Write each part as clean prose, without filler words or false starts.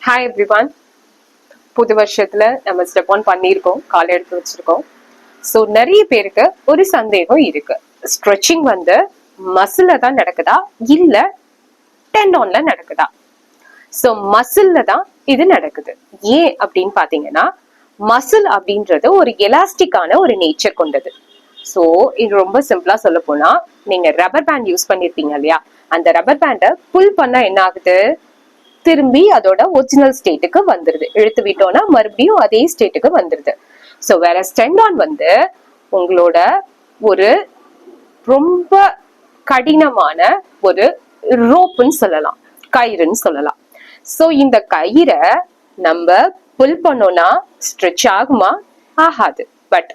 Hi everyone. புது வருஷத்துல நம்ம ஸ்டெப் ஒன் பண்ணியிருக்கோம், காலை எடுத்து வச்சிருக்கோம். ஸோ நிறைய பேருக்கு ஒரு சந்தேகம் இருக்கு, ஸ்ட்ரெச்சிங் வந்து மசில்ல தான் நடக்குதா இல்ல டெண்டான்ல நடக்குதா? ஸோ மசில்ல தான் இது நடக்குது. ஏன் அப்படின்னு பாத்தீங்கன்னா, மசில் அப்படின்றது ஒரு எலாஸ்டிக்கான ஒரு நேச்சர் கொண்டது. ஸோ இது ரொம்ப சிம்பிளா சொல்ல போனா, நீங்க ரப்பர் பேண்ட் யூஸ் பண்ணிருப்பீங்க இல்லையா, அந்த ரப்பர் பேண்டை புல் பண்ணா என்ன ஆகுது, திரும்பி அதோட ஒரிஜினல் ஸ்டேட்டுக்கு வந்துருது. இழுத்து விட்டோம்னா மறுபடியும் அதே ஸ்டேட்டுக்கு வந்துருது. ஸோ வேற டெண்டான் வந்து உங்களோட ஒரு ரொம்ப கடினமான ஒரு ரோப்புன்னு சொல்லலாம், கயிறுன்னு சொல்லலாம். ஸோ இந்த கயிறை நம்ம புல் பண்ணோம்னா ஸ்ட்ரெச் ஆகுமா? ஆகாது. பட்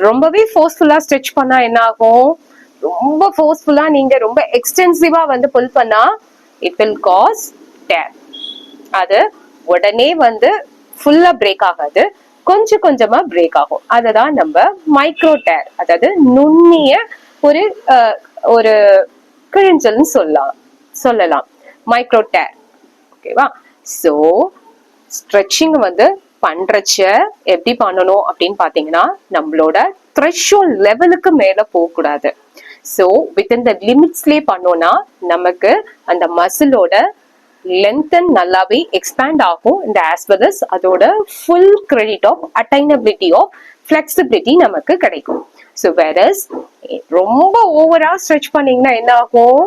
ரொம்பவே ஃபோர்ஸ்ஃபுல்லா ஸ்ட்ரெச் பண்ணா என்ன ஆகும், ரொம்ப ஃபோர்ஸ்ஃபுல்லா நீங்க ரொம்ப எக்ஸ்டென்சிவா வந்து புல் பண்ணா இட் வில் காஸ் டேர். அது உடனே வந்து ஃபுல்லா பிரேக் ஆகாது, கொஞ்சம் கொஞ்சமா பிரேக் ஆகும். அததான் நம்ம மைக்ரோ டேர், அதாவது நுண்ணிய ஒரு ஒரு கிழிஞ்சல்னு சொல்லலாம் மைக்ரோ டேர். ஓகேவா? சோ ஸ்ட்ரெச்சிங் வந்து பண்றச்ச எப்படி பண்ணணும் அப்படின்னு பாத்தீங்கன்னா, நம்மளோட த்ரெஷோல்ட் லெவலுக்கு மேல போக கூடாது. சோ வித்தின் த லிமிட்ஸ்லயே பண்ணோம்னா நமக்கு அந்த மசிலோட லென்த்தன் நல்லாவே எக்ஸ்பேண்ட் ஆகும். இந்த ஆஸ் வெல் அஸ் அதோட full credit of attainability of flexibility நமக்கு கிடைக்கும். ஸோ வேரஸ் ரொம்ப ஓவரா ஸ்ட்ரெச் பண்ணீங்கன்னா என்ன ஆகும்,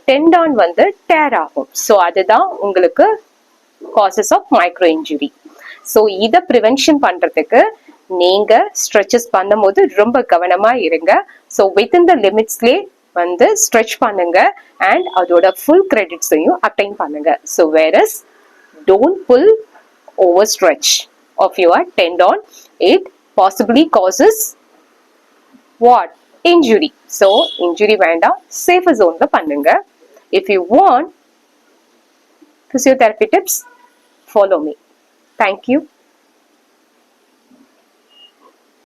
டெண்டான் வந்து டேர் ஆகும். ஸோ அதுதான் உங்களுக்கு causes of micro injury. So இதை ப்ரிவென்ஷன் பண்றதுக்கு நீங்க ஸ்ட்ரெச்சஸ் பண்ணும்போது ரொம்ப கவனமா இருங்க. ஸோ வித்தின் த லிமிட்ஸ்லேயே வந்து ஸ்ட்ரெச் பண்ணுங்க அண்ட் அதோட ஃபுல் கிரெடிட்ஸையும் அட்டைன் பண்ணுங்க. So various don't pull over stretch of your tendon. It possibly causes what, injury. So injury வேண்டாம், சேஃப் ஜோன்ல பண்ணுங்க. If you want physiotherapy tips, follow me. Thank you.